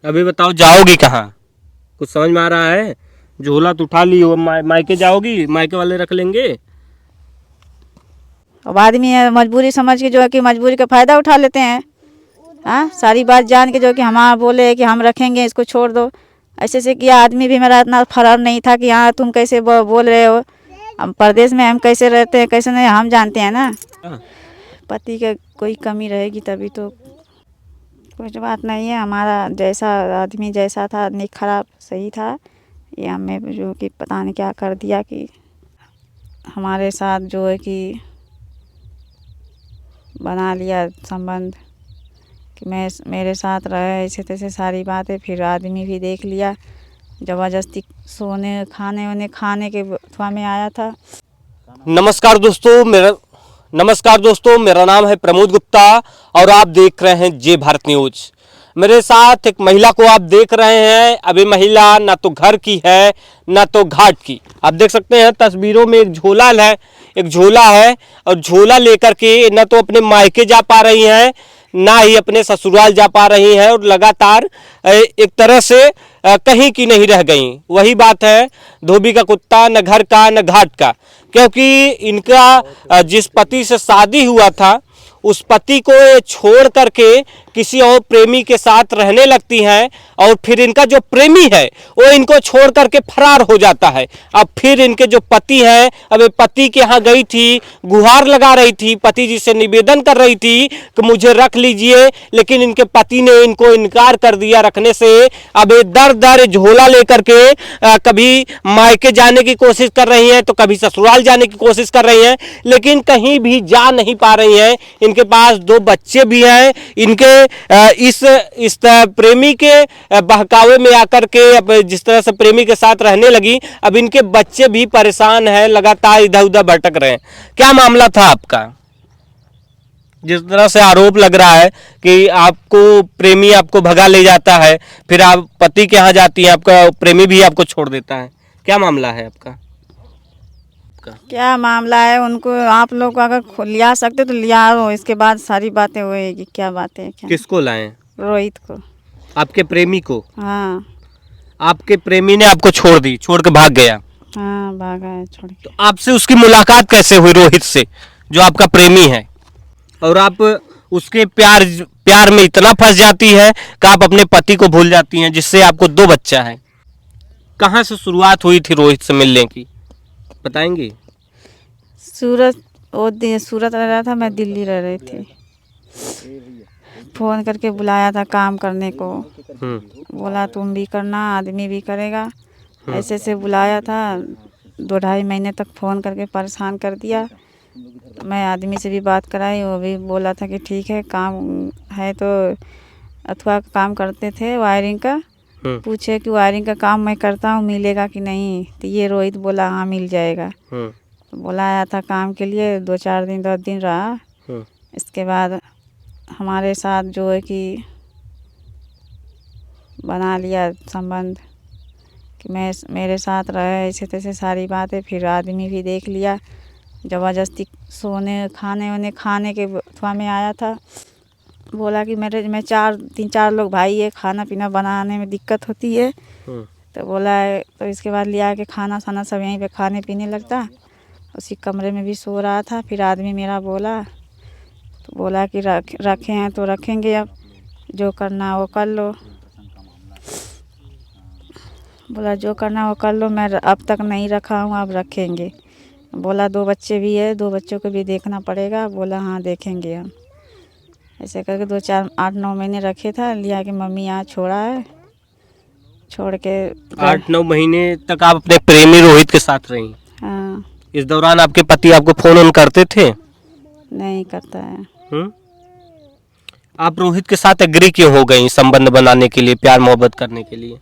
अभी बताओ जाओगी कहाँ? कुछ समझ में आ रहा है? झोला तो उठा ली हो, मायके जाओगी? मायके वाले रख लेंगे। अब आदमी है मजबूरी समझ के जो है कि मजबूरी का फ़ायदा उठा लेते हैं। हाँ, सारी बात जान के जो कि हमारा बोले कि हम रखेंगे, इसको छोड़ दो। ऐसे से किया। आदमी भी मेरा इतना फरार नहीं था कि हाँ तुम कैसे बोल रहे हो। हम परदेश में हम कैसे रहते हैं कैसे नहीं हम जानते हैं ना। पति का कोई कमी रहेगी तभी तो। कुछ बात नहीं है, हमारा जैसा आदमी जैसा था नहीं खराब सही था। ये हमें जो कि पता नहीं क्या कर दिया कि हमारे साथ जो है कि बना लिया संबंध कि मेरे साथ रहे ऐसे तैसे सारी बातें। फिर आदमी भी देख लिया, ज़बरदस्ती सोने खाने के अथवा में आया था। नमस्कार दोस्तों, मेरा नाम है प्रमोद गुप्ता और आप देख रहे हैं जे भारत न्यूज। मेरे साथ एक महिला को आप देख रहे हैं। अभी महिला ना तो घर की है ना तो घाट की। आप देख सकते हैं तस्वीरों में एक झोला है और झोला लेकर के ना तो अपने मायके जा पा रही हैं ना ही अपने ससुराल जा पा रही हैं और लगातार एक तरह से कहीं की नहीं रह गई। वही बात है, धोबी का कुत्ता न घर का न घाट का। क्योंकि इनका जिस पति से शादी हुआ था उस पति को ये छोड़ करके किसी और प्रेमी के साथ रहने लगती हैं और फिर इनका जो प्रेमी है वो इनको छोड़ करके फरार हो जाता है। अब फिर इनके जो पति हैं, अब पति के यहाँ गई थी, गुहार लगा रही थी, पति जी से निवेदन कर रही थी कि मुझे रख लीजिए, लेकिन इनके पति ने इनको इनकार कर दिया रखने से। अब ये दर दर झोला लेकर के कभी मायके जाने की कोशिश कर रही हैं तो कभी ससुराल जाने की कोशिश कर रही हैं, लेकिन कहीं भी जा नहीं पा रही हैं। इनके पास 2 बच्चे भी हैं। इनके इस प्रेमी के बहकावे में आकर के अब जिस तरह से प्रेमी के साथ रहने लगी, अब इनके बच्चे भी परेशान हैं, लगातार इधर उधर भटक रहे हैं। क्या मामला था आपका? जिस तरह से आरोप लग रहा है कि आपको प्रेमी आपको भगा ले जाता है, फिर आप पति के यहाँ जाती हैं, आपका प्रेमी भी आपको छोड़ देता है। क्या मामला है आपका? क्या मामला है, उनको आप लोग अगर लिया सकते तो लिया हो, इसके बाद सारी बातें होएगी। क्या बातें क्या? किसको लाएं? रोहित को। आपके प्रेमी को? हाँ। आपके प्रेमी ने आपको छोड़ के भाग गया? हाँ, भागा है छोड़ के। तो आपसे उसकी मुलाकात कैसे हुई, रोहित से जो आपका प्रेमी है? और आप उसके प्यार में इतना फंस जाती है कि आप अपने पति को भूल जाती हैं, जिससे आपको 2 बच्चा है। कहाँ से शुरुआत हुई थी रोहित से मिलने की, बताएंगी? सूरत रह रहा था, मैं दिल्ली रह रही थी। फ़ोन करके बुलाया था काम करने को। बोला तुम भी करना, आदमी भी करेगा। ऐसे से बुलाया था। 2-2.5 महीने तक फ़ोन करके परेशान कर दिया। मैं आदमी से भी बात कराई, वो भी बोला था कि ठीक है, काम है तो अथवा काम करते थे वायरिंग का। पूछे कि वायरिंग का काम मैं करता हूँ, मिलेगा कि नहीं? तो ये रोहित बोला हाँ मिल जाएगा। तो बुलाया था काम के लिए, 2-4 दिन 10 दिन रहा। इसके बाद हमारे साथ जो है कि बना लिया संबंध कि मेरे साथ रहे ऐसे तैसे सारी बातें। फिर आदमी भी देख लिया, ज़बरदस्ती सोने खाने के अथवा में आया था। बोला कि मैं 3-4 लोग भाई है, खाना पीना बनाने में दिक्कत होती है। तो बोला तो इसके बाद लिया के खाना सब यहीं पे खाने पीने लगता। उसी कमरे में भी सो रहा था। फिर आदमी मेरा बोला तो बोला कि रखे हैं तो रखेंगे, अब जो करना वो कर लो। बोला जो करना वो कर लो, मैं अब तक नहीं रखा हूँ, अब रखेंगे। बोला 2 बच्चे भी है, 2 बच्चों को भी देखना पड़ेगा। बोला हाँ देखेंगे हम। ऐसे करके 2-4 8-9 महीने रखे था। लिया कि मम्मी यहाँ छोड़ा है, छोड़ के 8-9 महीने तक आप अपने प्रेमी रोहित के साथ रही? हाँ। इस दौरान आपके पति आपको फोन करते थे? नहीं करता है। आप रोहित के साथ एग्री क्यों हो गई संबंध बनाने के लिए, प्यार मोहब्बत करने के लिए?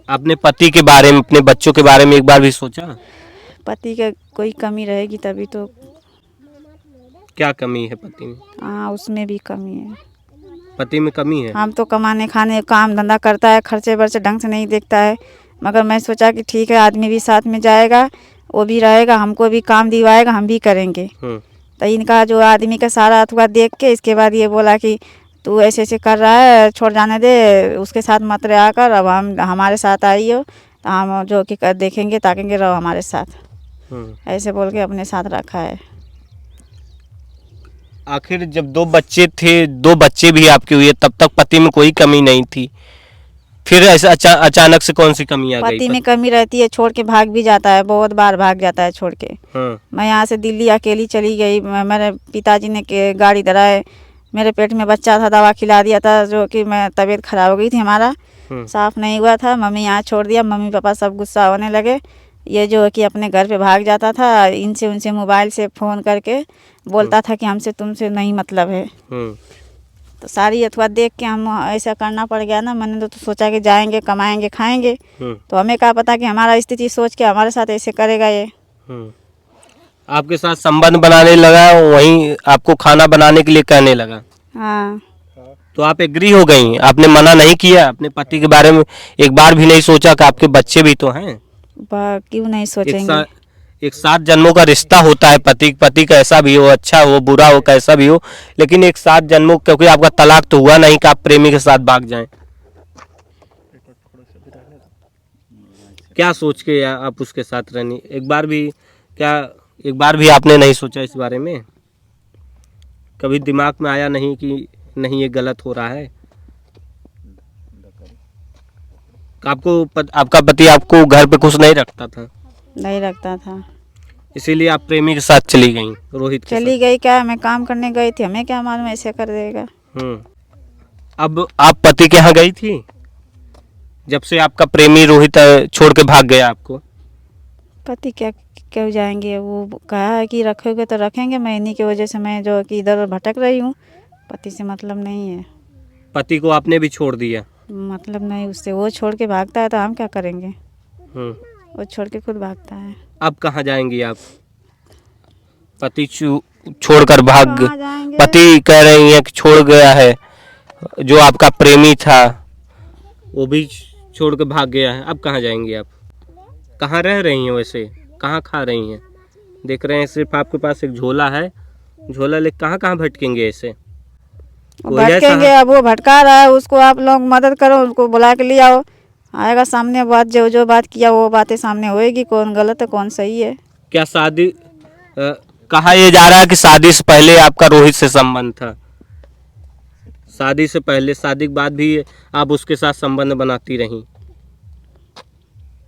आपने पति के बारे में, अपने बच्चों के बारे में एक बार भी सोचा? पति का कोई कमी रहेगी तभी तो। क्या कमी है पति में? हाँ, उसमें भी कमी है। पति में कमी है? हम तो कमाने खाने काम धंधा करता है, खर्चे वर्चे ढंग से नहीं देखता है। मगर मैं सोचा कि ठीक है, आदमी भी साथ में जाएगा, वो भी रहेगा, हमको भी काम दिवाएगा, हम भी करेंगे। तो इनका जो आदमी का सारा अथवा देख के इसके बाद ये बोला कि तू ऐसे ऐसे कर रहा है, छोड़ जाने दे, उसके साथ मत रहा कर, अब हम हमारे साथ आई हो तो हम जो कि देखेंगे ताकेंगे, रहो हमारे साथ, ऐसे बोल के अपने साथ रखा है। आखिर जब 2 बच्चे थे, 2 बच्चे भी आपके हुए, तब तक पति में कोई कमी नहीं थी, फिर ऐसा अचानक से कौन सी कमी आ गई? पति में कमी रहती है, छोड़ के भाग भी जाता है, बहुत बार भाग जाता है छोड़ के। मैं यहाँ से दिल्ली अकेली चली गई, मेरे पिताजी ने गाड़ी धराए, मेरे पेट में बच्चा था, दवा खिला दिया था, जो कि मैं तबीयत खराब हो गई थी, हमारा साफ नहीं हुआ था, मम्मी यहाँ छोड़ दिया, मम्मी पापा सब गुस्सा होने लगे। ये जो कि अपने घर पे भाग जाता था, इनसे उनसे मोबाइल से फ़ोन करके बोलता था कि हमसे तुमसे नहीं मतलब है। तो सारी अथवा देख के हम ऐसा करना पड़ गया ना, मैंने तो सोचा कि जाएंगे कमाएंगे खाएंगे, तो हमें क्या पता कि हमारा स्थिति सोच के हमारे साथ ऐसे करेगा ये। आपके साथ संबंध बनाने लगा, वहीं आपको खाना बनाने के लिए कहने लगा। हाँ। तो आप एग्री हो गई, आपने मना नहीं किया? अपने पति के बारे में एक बार भी नहीं सोचा कि आपके बच्चे भी तो हैं? क्यों नहीं सोचेंगे? एक 7 जन्मों का रिश्ता होता है, पति कैसा भी हो, अच्छा हो बुरा हो कैसा भी हो, लेकिन एक 7 जन्मों, क्योंकि आपका तलाक तो हुआ नहीं कि आप प्रेमी के साथ भाग जाएं। क्या सोच के आप उसके साथ रहनी, एक बार भी आपने नहीं सोचा इस बारे में? कभी दिमाग में आया नहीं कि नहीं ये गलत हो रहा है? आपका पति आपको घर पे खुश नहीं रखता था? नहीं रखता था, इसीलिए आप प्रेमी के साथ चली गई, रोहित के चली गई। क्या मैं काम करने गई थी, हमें क्या मालूम ऐसे कर देगा। अब आप पति के यहाँ गई थी जब से आपका प्रेमी रोहित छोड़ के भाग गया आपको? पति क्या क्यों जाएंगे, वो कहा है कि रखोगे तो रखेंगे, मैं इन्हीं की वजह से मैं जो कि इधर भटक रही हूँ, पति से मतलब नहीं है। पति को आपने भी छोड़ दिया? मतलब नहीं उससे, वो छोड़ के भागता है तो हम क्या करेंगे। वो छोड़ के खुद भागता है। अब कहाँ जाएंगी आप? पति छोड़कर भाग, पति कह रही हैं कि छोड़ गया है, जो आपका प्रेमी था वो भी छोड़ के भाग गया है, अब कहाँ जाएंगी आप? कहाँ रह रही हैं वैसे, कहाँ खा रही हैं? देख रहे हैं सिर्फ आपके पास एक झोला है, झोला ले कहाँ कहाँ भटकेंगे ऐसे? भटकेंगे, अब वो भटका रहा है, उसको आप लोग मदद करो, उसको बुला के ले आओ, आएगा सामने बात, जो जो बात किया वो बातें सामने होएगी, कौन गलत है कौन सही है। क्या शादी कहा यह जा रहा है कि शादी से पहले आपका रोहित से संबंध था? शादी से पहले, शादी के बाद भी आप उसके साथ संबंध बनाती रहीं,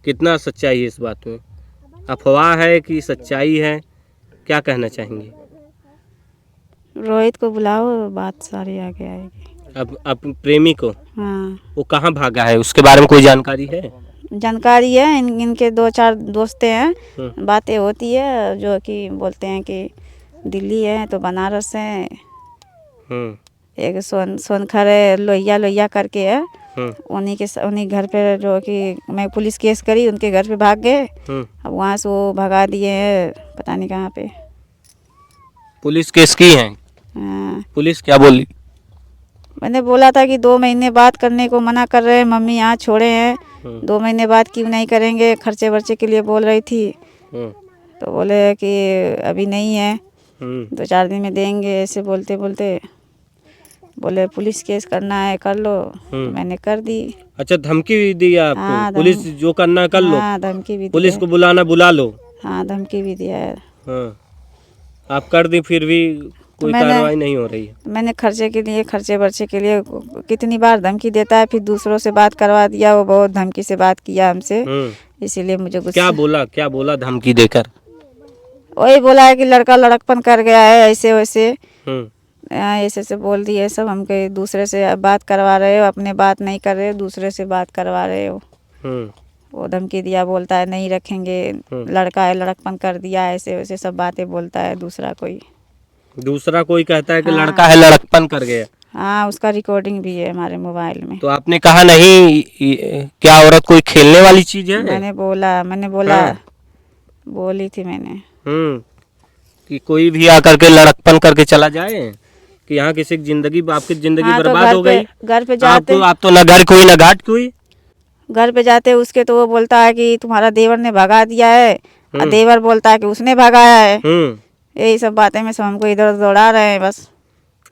कितना सच्चाई है इस बात में? अफवाह है कि सच्चाई है, क्या कहना चाहेंगे? रोहित को बुलाओ, बात सारी आगे आएगी। अब प्रेमी को? हाँ। वो कहाँ भागा है, उसके बारे में कोई जानकारी है? जानकारी है, इनके 2-4 दोस्तें हैं, बातें होती है, जो कि बोलते हैं कि दिल्ली है तो बनारस है, एक सोनखर है, लोहिया करके है, उन्हीं घर पे जो कि मैं पुलिस केस करी, उनके घर पे भाग गए, अब वहाँ से वो भगा दिए हैं, पता नहीं कहाँ पे। पुलिस केस की है? हाँ। पुलिस क्या बोली? मैंने बोला था कि 2 महीने बात करने को मना कर रहे हैं, मम्मी यहाँ छोड़े हैं, 2 महीने बाद क्यों नहीं करेंगे, खर्चे वर्चे के लिए बोल रही थी, तो बोले कि अभी नहीं है, 2-4 दिन में देंगे, ऐसे बोलते बोलते बोले पुलिस केस करना है कर लो, मैंने कर दी। अच्छा, धमकी भी दी आपको? हाँ, पुलिस जो करना है कर लो? हाँ, धमकी भी, पुलिस को बुलाना बुला लो? हाँ, धमकी भी दिया है। हाँ, आप कर दी फिर भी कोई कार्रवाई नहीं हो रही है? मैंने खर्चे वर्चे के लिए कितनी बार धमकी देता है, फिर दूसरों से बात करवा दिया, वो बहुत धमकी से बात किया हमसे, इसीलिए मुझे गुस्सा। क्या बोला धमकी देकर? वही बोला है कि लड़का लड़कपन कर गया है, ऐसे वैसे ऐसे बोल दिए सब, हमके दूसरे से बात करवा रहे हो, अपने बात नहीं कर रहे हो, दूसरे से बात करवा रहे हो। वो धमकी दिया, बोलता है नहीं रखेंगे, लड़का है लड़कपन कर दिया, ऐसे वैसे सब बातें बोलता है। दूसरा कोई कहता है कि हाँ, लड़का है लड़कपन कर गया। हाँ, उसका रिकॉर्डिंग भी है हमारे मोबाइल में। तो आपने कहा नहीं, क्या औरत कोई खेलने वाली चीज है? मैंने बोला हाँ। बोली थी मैंने कि कोई भी आकर के लड़कपन करके चला जाए, कि यहाँ किसी की जिंदगी, आपकी जिंदगी हाँ, बर्बाद हो गई। घर पे जाते आप तो ना घर कोई ना घाट कोई। घर पे जाते उसके तो वो बोलता है कि तुम्हारा देवर ने भगा दिया है, और देवर बोलता है कि उसने भगाया है। यही सब बातें में सब हमको इधर दौड़ा रहे हैं बस।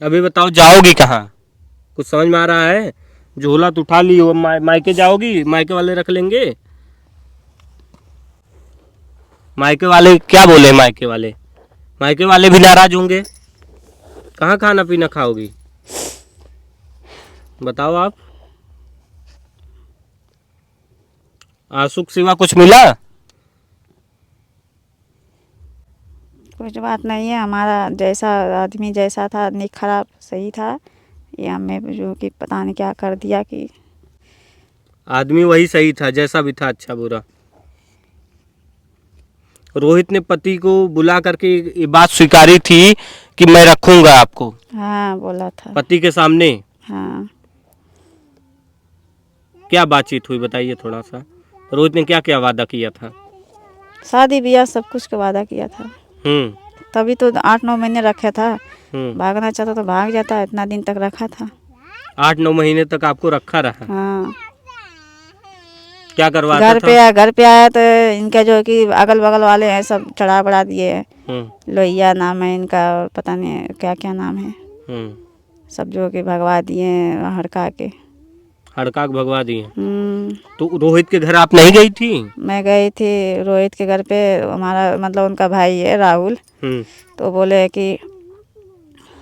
अभी बताओ जाओगी कहाँ? कुछ समझ में आ रहा है? झोला तो उठा ली हो, मायके जाओगी, मायके वाले रख लेंगे। मायके वाले क्या बोले? मायके वाले भी नाराज होंगे। कहाँ खाना पीना खाओगी बताओ आप? सुख सिवा कुछ मिला? कुछ बात नहीं है, हमारा जैसा आदमी जैसा था, नहीं खराब सही था, ये हमें जो कि पता नहीं क्या कर दिया कि आदमी वही सही था, जैसा भी था, अच्छा बुरा। रोहित ने पति को बुला करके ये बात स्वीकारी थी कि मैं रखूंगा आपको। हाँ बोला था। पति के सामने हाँ क्या बातचीत हुई बताइए थोड़ा सा। रोहित ने क्या क्या वादा किया था? शादी ब्याह सब कुछ का वादा किया था। तभी तो 8-9 महीने रखा था। भागना चाहता तो भाग जाता, इतना दिन तक रखा था। 8-9 महीने तक आपको रखा रहा? हाँ। क्या करवाता था? घर पे आया तो इनका जो कि अगल बगल वाले हैं सब चढ़ा बढ़ा दिए हैं। लोहिया नाम है इनका और पता नहीं क्या क्या नाम है, सब जो कि भगवा दिए हड़का के भगवा दिए। तो रोहित के घर आप नहीं गई थी? मैं गई थी रोहित के घर पे। हमारा मतलब उनका भाई है राहुल, तो बोले कि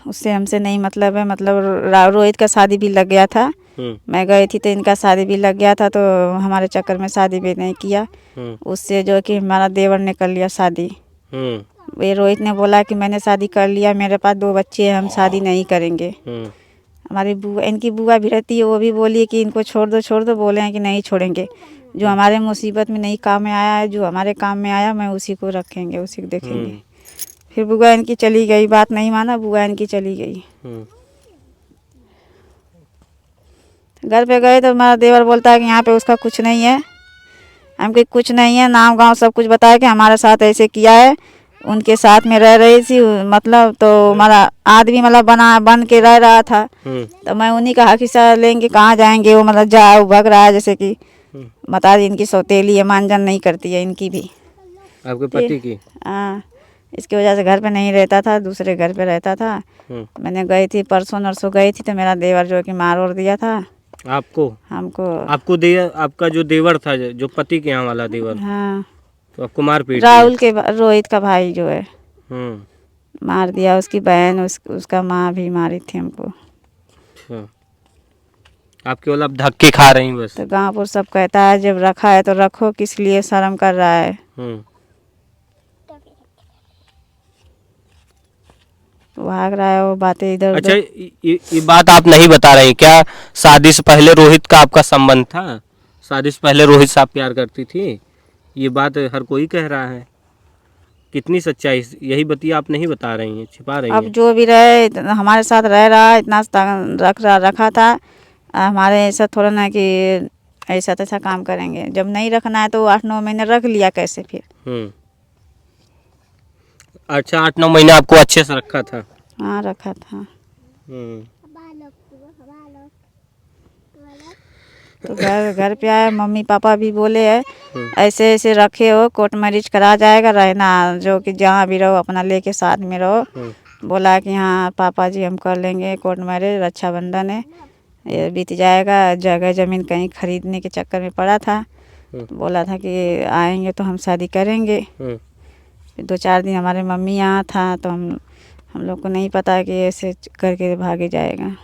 उससे हमसे नहीं मतलब है, मतलब रोहित का शादी भी लग गया था। मैं गई थी तो इनका शादी भी लग गया था, तो हमारे चक्कर में शादी भी नहीं किया। उससे जो कि हमारा देवर ने कर लिया शादी। ये रोहित ने बोला कि मैंने शादी कर लिया, मेरे पास 2 बच्चे हैं, हम शादी नहीं करेंगे। हमारी बुआ, इनकी बुआ भी रहती है, वो भी बोली कि इनको छोड़ दो। बोले हैं कि नहीं छोड़ेंगे, जो हमारे मुसीबत में नहीं काम में आया है, जो हमारे काम में आया मैं उसी को रखेंगे, उसी को देखेंगे। फिर बुआ इनकी चली गई, बात नहीं माना, बुआ इनकी चली गई। घर पे गए तो हमारा देवर बोलता है कि यहाँ पे उसका कुछ नहीं है। हमको कुछ नहीं है, नाम गांव सब कुछ बताया कि हमारे साथ ऐसे किया है, उनके साथ में रह रही थी, मतलब तो हमारा आदमी मतलब बन के रह रहा था। तो मैं उन्हीं का हक हिस्सा लेंगे, कहाँ जाएंगे वो, मतलब जाओ भग रहा है, जैसे कि बता दी इनकी सौतेली है, मानजन नहीं करती है इनकी भी, आपके पति की। हाँ, इसकी वजह से घर पे नहीं रहता था, दूसरे घर पे रहता था। मैंने गई थी परसों नरसों गई थी, तो मेरा देवर जो कि मार और दिया था आपको। आपको आपका जो देवर था, जो पति के यहाँ वाला देवर, हाँ, तो आपको मार पीट राहुल के रोहित का भाई जो है, मार दिया। उसकी बहन उसका माँ भी मारी थी हमको। आप केवल अब धक्के खा रही हैं बस। तो गाँवपुर सब कहता है जब रखा है तो रखो, किस लिए शर्म कर रहा है। भाग रहा है वो बातें इधर अच्छा, उधर। ये बात आप नहीं बता रही क्या? शादी से पहले रोहित का आपका संबंध था? शादी से पहले रोहित से आप प्यार करती थी? ये बात हर कोई कह रहा है। कितनी सच्चाई, यही बतिया आप नहीं बता रही हैं, छिपा रही हैं। अब जो भी रहे हमारे साथ रह रहा है, इतना रखा था। हमारे ऐसा थोड़ा ना कि ऐसा तैसा काम करेंगे। जब नहीं रखना है तो 8-9 महीने रख लिया कैसे फिर। अच्छा, 8-9 महीने आपको अच्छे से रखा था? हाँ रखा था। तो घर पे आया, मम्मी पापा भी बोले है ऐसे ऐसे रखे हो, कोर्ट मैरिज करा जाएगा, रहना जो कि जहाँ भी रहो अपना लेके साथ में रहो। बोला कि हाँ पापा जी हम कर लेंगे कोर्ट मैरिज, रक्षाबंधन है, ये बीत जाएगा। जगह ज़मीन कहीं खरीदने के चक्कर में पड़ा था। बोला था कि आएंगे तो हम शादी करेंगे। 2-4 दिन हमारे मम्मी यहाँ था, तो हम लोग को नहीं पता कि ऐसे करके भागे जाएगा।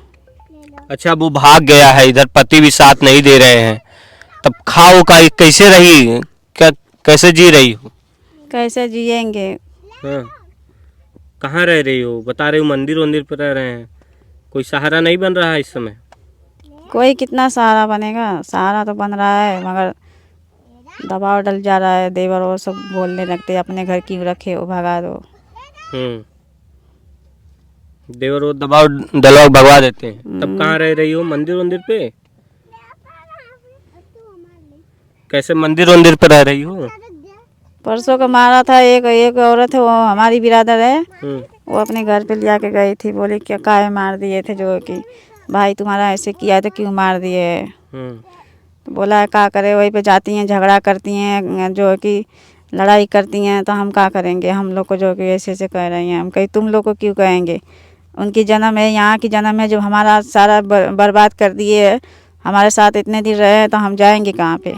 अच्छा, वो भाग गया है, इधर पति भी साथ नहीं दे रहे हैं, तब खाओ का कैसे रही, क्या कैसे जी रही हो? कैसे जिएंगे? कहाँ रह रही हो? बता रही हो मंदिर पर रह रहे हैं। कोई सहारा नहीं बन रहा है इस समय? कोई कितना सहारा बनेगा? सहारा तो बन रहा है, मगर दबाव डल जा रहा है। देवर और सब बोलने लगते अपने घर क्यों रखे हो, भगा दो। देवर वो दबाव डलवा भगवा देते हैं। तब कहाँ रह रही हो? मंदिर पे? कैसे मंदिर पे रह रही हो? परसों का मारा था एक औरत है, वो हमारी बिरादर है। वो अपने घर पे लिया के गई थी, बोली क्या काहे मार दिए थे, जो कि भाई तुम्हारा ऐसे किया तो क्यों मार दिए। तो बोला क्या करे, वहीं पे जाती हैं, झगड़ा करती हैं, जो कि लड़ाई करती हैं, तो हम क्या करेंगे। हम लोग को जो कि ऐसे ऐसे कह रही हैं। हम कहीं तुम लोग को क्यों कहेंगे, उनकी जन्म है, यहाँ की जन्म है, जो हमारा सारा बर्बाद कर दिए है। हमारे साथ इतने दिन रहे हैं तो हम जाएंगे कहाँ पे।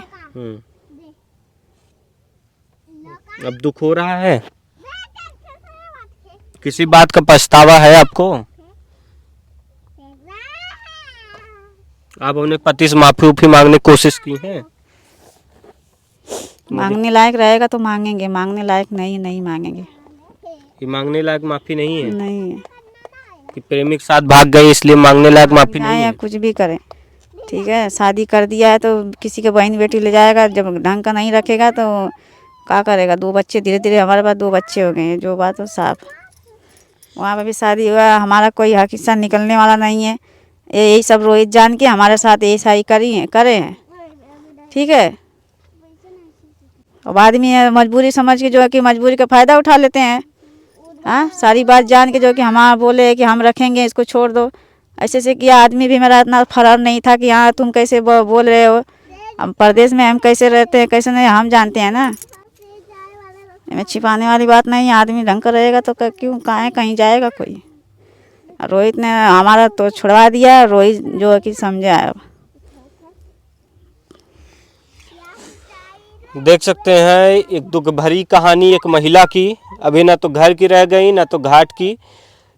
अब दुख हो रहा है, किसी बात का पछतावा है आपको? आप अपने पति से माफी उफी मांगने की कोशिश की है? मांगने लायक रहेगा तो मांगेंगे, मांगने लायक नहीं मांगेंगे। ये मांगने लायक माफी नहीं है? नहीं है कि प्रेमी के साथ भाग गए इसलिए मांगने लायक माफी नहीं या है? कुछ भी करें, ठीक है। शादी कर दिया है तो किसी के बहन बेटी ले जाएगा, जब ढंग का नहीं रखेगा तो क्या करेगा। 2 बच्चे, धीरे धीरे हमारे पास 2 बच्चे हो गए हैं, जो बात हो साफ। वहाँ पे भी शादी हुआ, हमारा कोई हक हिस्सा निकलने वाला नहीं है। यही सब रोहित जान के हमारे साथ ऐसा ही करे हैं, ठीक है। अब आदमी मजबूरी समझ के जो है कि मजबूरी का फ़ायदा उठा लेते हैं। हाँ, सारी बात जान के जो कि हमारा बोले कि हम रखेंगे, इसको छोड़ दो, ऐसे से किया। आदमी भी मेरा इतना फरार नहीं था कि हाँ तुम कैसे बोल रहे हो। हम परदेश में हम कैसे रहते हैं कैसे नहीं हम जानते हैं ना। इसमें छिपाने वाली बात नहीं है। आदमी ढंग का रहेगा तो क्यों कहीं जाएगा कोई। रोहित ने हमारा तो छुड़वा दिया, रोहित जो है कि समझा है। अब देख सकते हैं एक दुख भरी कहानी एक महिला की। अभी ना तो घर की रह गई ना तो घाट की।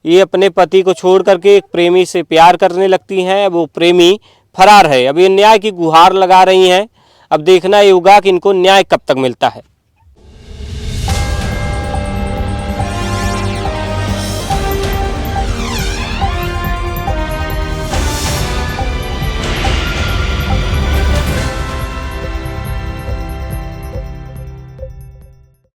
ये अपने पति को छोड़ करके एक प्रेमी से प्यार करने लगती हैं। वो प्रेमी फरार है। अब ये न्याय की गुहार लगा रही हैं। अब देखना ये होगा कि इनको न्याय कब तक मिलता है।